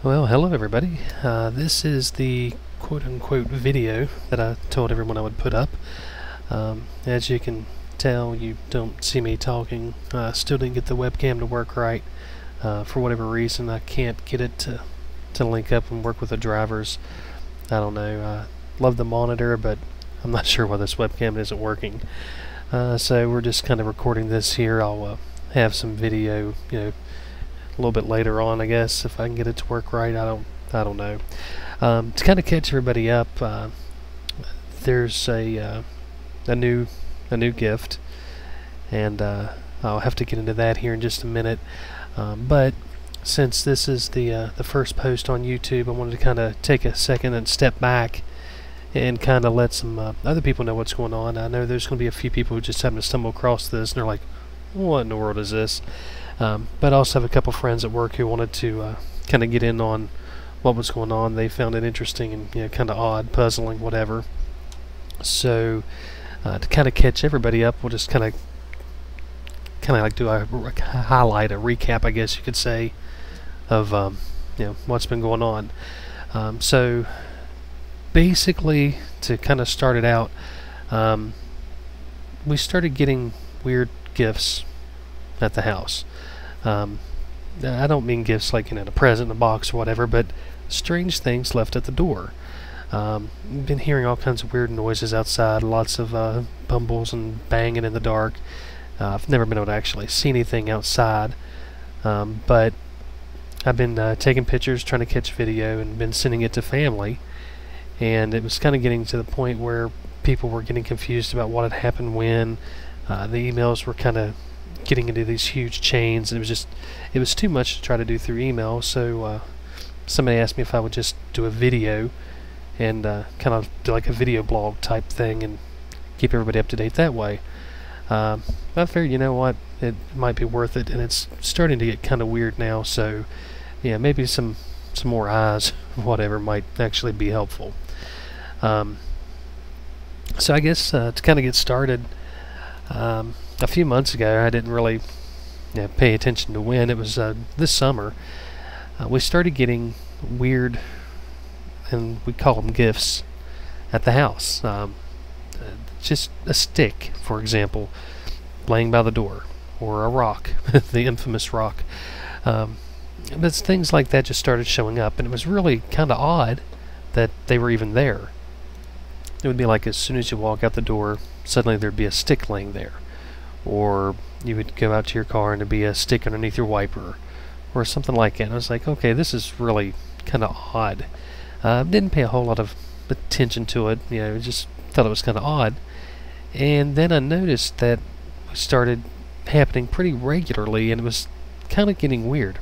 Well, hello everybody. This is the quote-unquote video that I told everyone I would put up. As you can tell, you don't see me talking. Still didn't get the webcam to work right. For whatever reason, I can't get it to link up and work with the drivers. I don't know. I love the monitor, but I'm not sure why this webcam isn't working. So we're just kind of recording this here. I'll have some video, a little bit later on, I guess, if I can get it to work right. I don't know. To kind of catch everybody up, there's a new gift, and I'll have to get into that here in just a minute. But since this is the first post on YouTube, I wanted to kind of take a second and step back and kind of let some other people know what's going on. I know there's going to be a few people who just happen to stumble across this and they're like, "What in the world is this?" But I also have a couple friends at work who wanted to kind of get in on what was going on. They found it interesting and kind of odd, puzzling, whatever. So to kind of catch everybody up, we'll just kind of like do a highlight, a recap, I guess you could say, of what's been going on. So basically, to kind of start it out, we started getting weird gifts at the house. I don't mean gifts like a present in a box or whatever, but strange things left at the door. I've been hearing all kinds of weird noises outside, lots of bumbles and banging in the dark. I've never been able to actually see anything outside, but I've been taking pictures, trying to catch video, and been sending it to family. And it was kind of getting to the point where people were getting confused about what had happened when. The emails were kind of getting into these huge chains, and it was too much to try to do through email. So somebody asked me if I would just do a video and kind of do like a video blog type thing and keep everybody up to date that way. I figured, you know what, it might be worth it, and it's starting to get kind of weird now, so yeah, maybe some more eyes, whatever, might actually be helpful. So I guess to kind of get started, a few months ago, I didn't really pay attention to when. It was this summer. We started getting weird, and we call them gifts, at the house. Just a stick, for example, laying by the door, or a rock, the infamous rock. But things like that just started showing up, and it was really kind of odd that they were even there. It would be like as soon as you walk out the door, suddenly there'd be a stick laying there. Or you would go out to your car and there'd be a stick underneath your wiper, or something like that. And I was like, okay, this is really kind of odd. Didn't pay a whole lot of attention to it, just thought it was kind of odd. And then I noticed that it started happening pretty regularly, and it was kind of getting weird.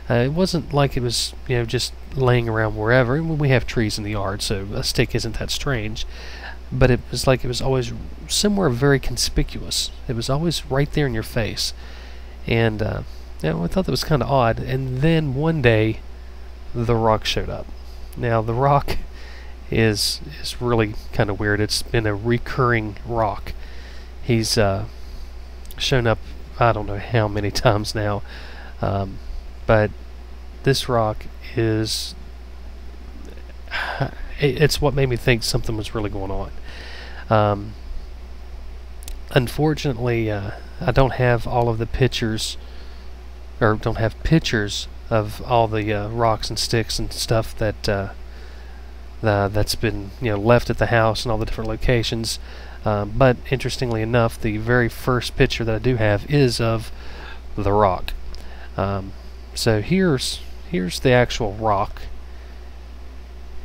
It wasn't like it was, just laying around wherever. We have trees in the yard, so a stick isn't that strange. But it was like it was always somewhere very conspicuous. It was always right there in your face. And I thought that was kind of odd. And then one day, the rock showed up. Now, the rock is really kind of weird. It's been a recurring rock. He's shown up, I don't know how many times now. But this rock is... it's what made me think something was really going on. Unfortunately, I don't have all of the pictures, or don't have pictures of all the rocks and sticks and stuff that that's been left at the house and all the different locations. But interestingly enough, the very first picture that I do have is of the rock. So here's the actual rock.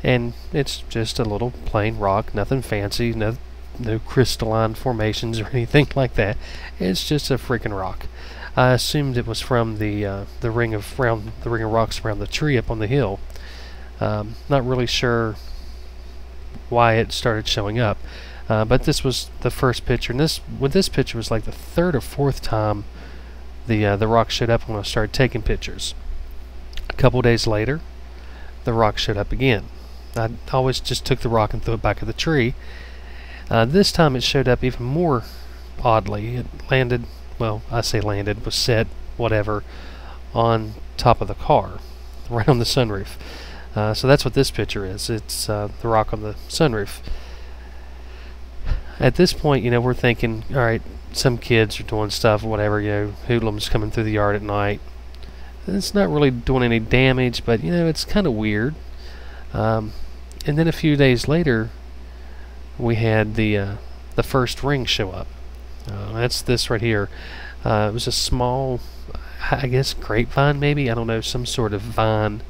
And it's just a little plain rock, nothing fancy, no crystalline formations or anything like that. It's just a freaking rock. I assumed it was from the ring of rocks around the tree up on the hill. Not really sure why it started showing up, but this was the first picture. And this picture was like the third or fourth time the rock showed up when I started taking pictures. A couple days later, the rock showed up again. I always just took the rock and threw it back at the tree. This time it showed up even more oddly. It landed, well, I say landed, was set, whatever, on top of the car. right on the sunroof. So that's what this picture is. It's the rock on the sunroof. At this point, we're thinking, all right, some kids are doing stuff, whatever, hoodlums coming through the yard at night. It's not really doing any damage, but, it's kind of weird. And then a few days later, we had the first ring show up. That's this right here. It was a small, I guess, grapevine maybe, I don't know, some sort of vine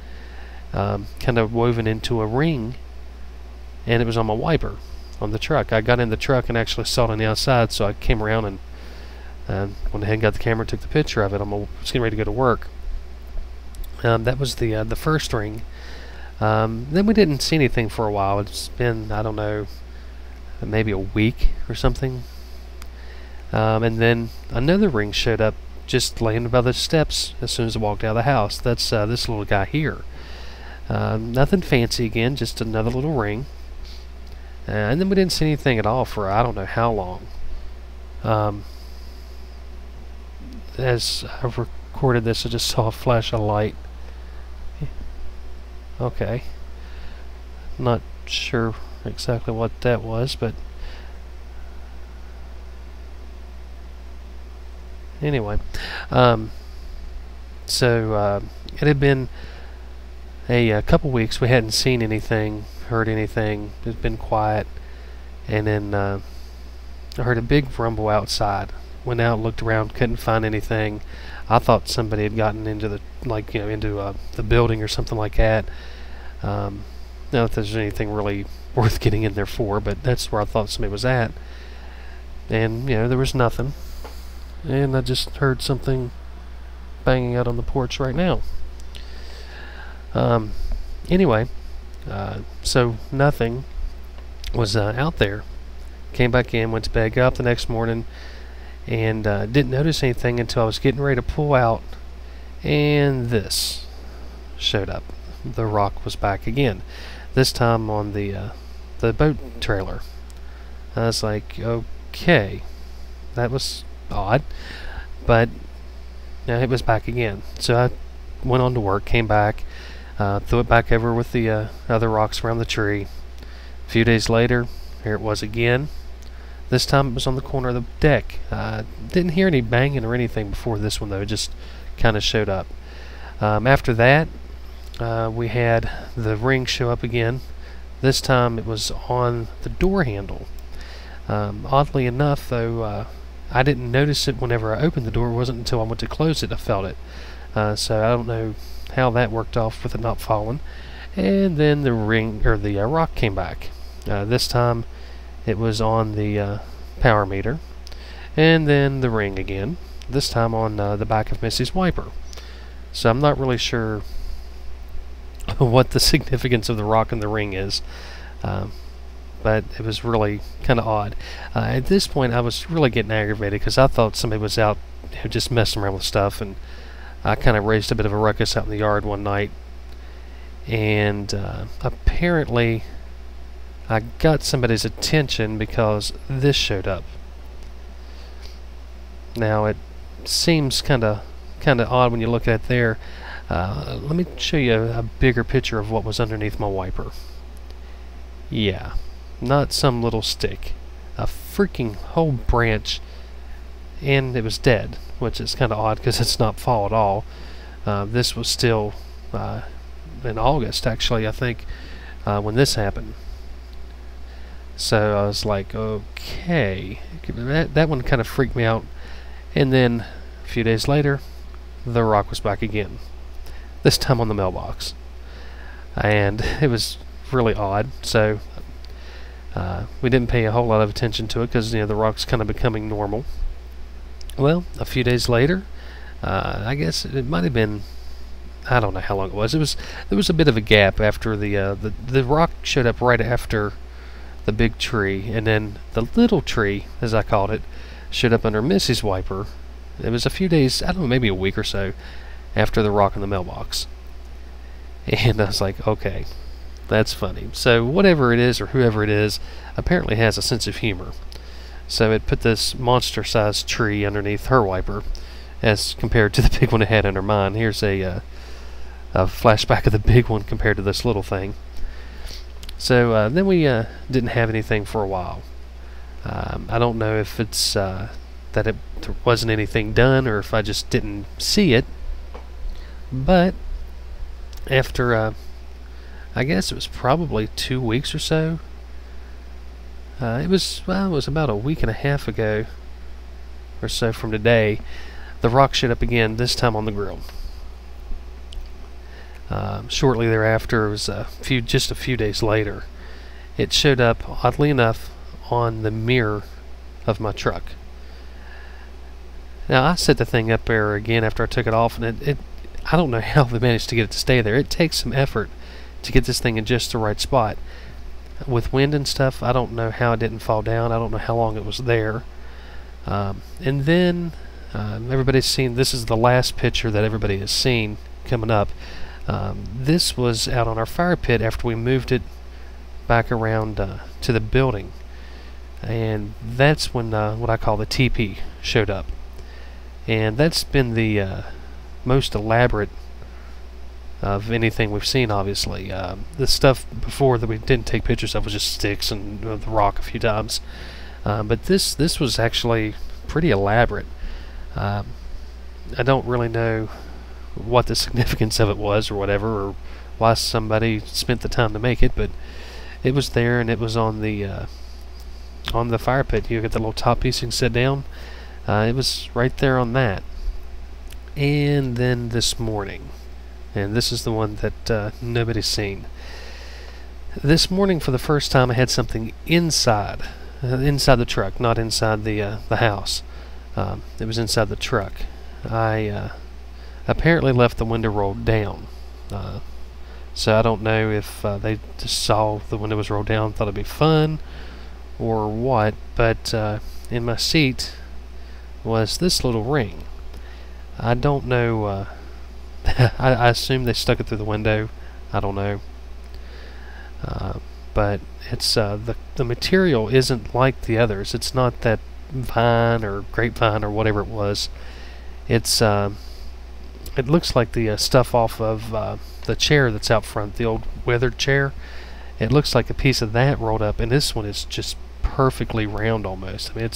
kind of woven into a ring, and it was on my wiper on the truck. I got in the truck and actually saw it on the outside, so I came around and went ahead and got the camera and took the picture of it. I was getting ready to go to work. That was the first ring. Then we didn't see anything for a while. It's been, I don't know, maybe a week or something. And then another ring showed up just laying by the steps as soon as I walked out of the house. That's this little guy here. Nothing fancy again, just another little ring. And then we didn't see anything at all for I don't know how long. As I recorded this, I just saw a flash of light. Okay. Not sure exactly what that was, but anyway. So it had been a couple weeks. We hadn't seen anything, heard anything. It had been quiet. And then I heard a big rumble outside. Went out, looked around, couldn't find anything. I thought somebody had gotten into the into the building or something like that. Not that there's anything really worth getting in there for, but that's where I thought somebody was at. And there was nothing. And I just heard something banging out on the porch right now. Anyway, so nothing was out there. Came back in, went to bed, got up the next morning, and didn't notice anything until I was getting ready to pull out, and this showed up. The rock was back again, this time on the boat trailer. I was like, okay, that was odd, but it was back again. So I went on to work, came back, threw it back over with the other rocks around the tree. A few days later, here it was again. This time it was on the corner of the deck. Didn't hear any banging or anything before this one, though. It just kind of showed up. After that, we had the ring show up again. This time it was on the door handle. Oddly enough, though, I didn't notice it whenever I opened the door. It wasn't until I went to close it I felt it. So I don't know how that worked off with it not falling. And then the ring, or the rock, came back. This time it was on the power meter, and then the ring again, this time on the back of Missy's wiper. So I'm not really sure what the significance of the rock and the ring is, but it was really kind of odd. At this point I was really getting aggravated because I thought somebody was out just messing around with stuff, and I kind of raised a bit of a ruckus out in the yard one night, and apparently I got somebody's attention because this showed up. Now it seems kind of odd when you look at it there. Let me show you a bigger picture of what was underneath my wiper. Yeah, not some little stick, a freaking whole branch, and it was dead, which is kind of odd because it's not fall at all. This was still in August, actually, I think, when this happened. So I was like, okay, that one kind of freaked me out. And then a few days later, the rock was back again, this time on the mailbox, and it was really odd. So we didn't pay a whole lot of attention to it because the rock's kind of becoming normal. Well, a few days later, I guess it might have been, I don't know how long it was. There was a bit of a gap after the rock showed up right after the big tree, and then the little tree, as I called it, showed up under Missy's wiper. It was a few days, I don't know, maybe a week or so after the rock in the mailbox. And I was like, okay, that's funny. So whatever it is, or whoever it is, apparently has a sense of humor. So it put this monster-sized tree underneath her wiper as compared to the big one it had under mine. Here's a a flashback of the big one compared to this little thing. So then we didn't have anything for a while. I don't know if it's that there wasn't anything done, or if I just didn't see it. But after, I guess it was probably 2 weeks or so. It was about a week and a half ago or so from today. The rock showed up again, this time on the grill. Shortly thereafter, it was just a few days later, it showed up, oddly enough, on the mirror of my truck. Now, I set the thing up there again after I took it off, and I don't know how they managed to get it to stay there. It takes some effort to get this thing in just the right spot. With wind and stuff, I don't know how it didn't fall down. I don't know how long it was there. And then everybody's seen, this is the last picture that everybody has seen coming up. This was out on our fire pit after we moved it back around to the building. And that's when what I call the teepee showed up. And that's been the most elaborate of anything we've seen, obviously. The stuff before that we didn't take pictures of was just sticks and the rock a few times. But this was actually pretty elaborate. I don't really know what the significance of it was or whatever, or why somebody spent the time to make it, but it was there, and it was on the fire pit. You get the little top piece you can sit down. It was right there on that. And then this morning, and this is the one that nobody's seen. This morning, for the first time, I had something inside the truck, not inside the house. It was inside the truck. I apparently left the window rolled down. So I don't know if they just saw the window was rolled down, thought it'd be fun, or what, but in my seat was this little ring. I don't know, I assume they stuck it through the window. I don't know. But it's the material isn't like the others. It's not that vine or grapevine or whatever it was. It's it looks like the stuff off of the chair that's out front, the old weathered chair. It looks like a piece of that rolled up, and this one is just perfectly round almost. I mean,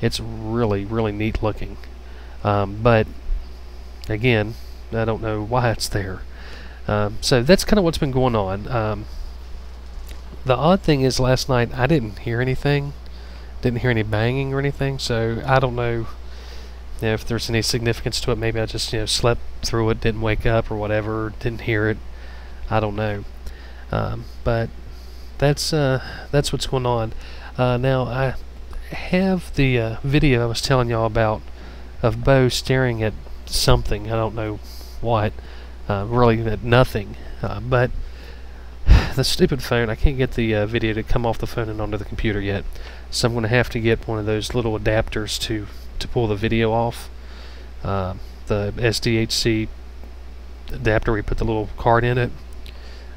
it's really, really neat looking. But again, I don't know why it's there. So that's kind of what's been going on. The odd thing is, last night I didn't hear anything, didn't hear any banging or anything, so I don't know if there's any significance to it. Maybe I just slept through it, didn't wake up or whatever, didn't hear it. I don't know. But that's what's going on. Now I have the video I was telling y'all about of Bo staring at something. I don't know what. Really at nothing. But the stupid phone, I can't get the video to come off the phone and onto the computer yet. So I'm going to have to get one of those little adapters to pull the video off. The SDHC adapter where you put the little card in it.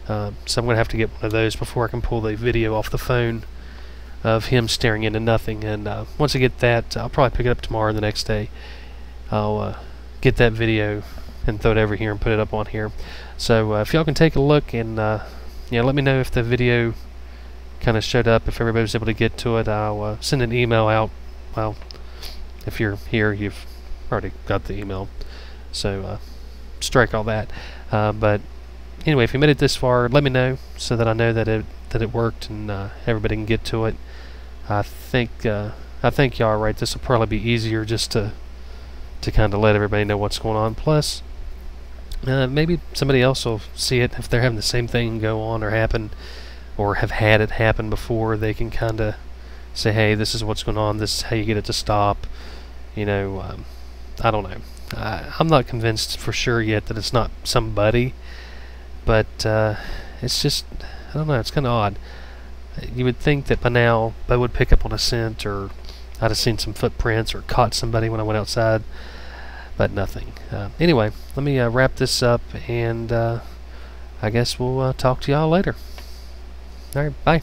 So I'm going to have to get one of those before I can pull the video off the phone of him staring into nothing. And once I get that, I'll probably pick it up tomorrow or the next day. I'll get that video and throw it over here and put it up on here. So if y'all can take a look and let me know if the video kind of showed up, if everybody was able to get to it. I'll send an email out. Well, if you're here, you've already got the email, so strike all that. But anyway, if you made it this far, let me know so that I know that it worked and everybody can get to it. I think y'all are right. This will probably be easier just to kind of let everybody know what's going on. Plus, maybe somebody else will see it if they're having the same thing go on or happen, or have had it happen before. They can kind of say, hey, this is what's going on, this is how you get it to stop. I don't know. I'm not convinced for sure yet that it's not somebody, but it's just, I don't know, it's kind of odd. You would think that by now Bo would pick up on a scent, or I'd have seen some footprints or caught somebody when I went outside, but nothing. Anyway, let me wrap this up, and I guess we'll talk to y'all later. Alright, bye.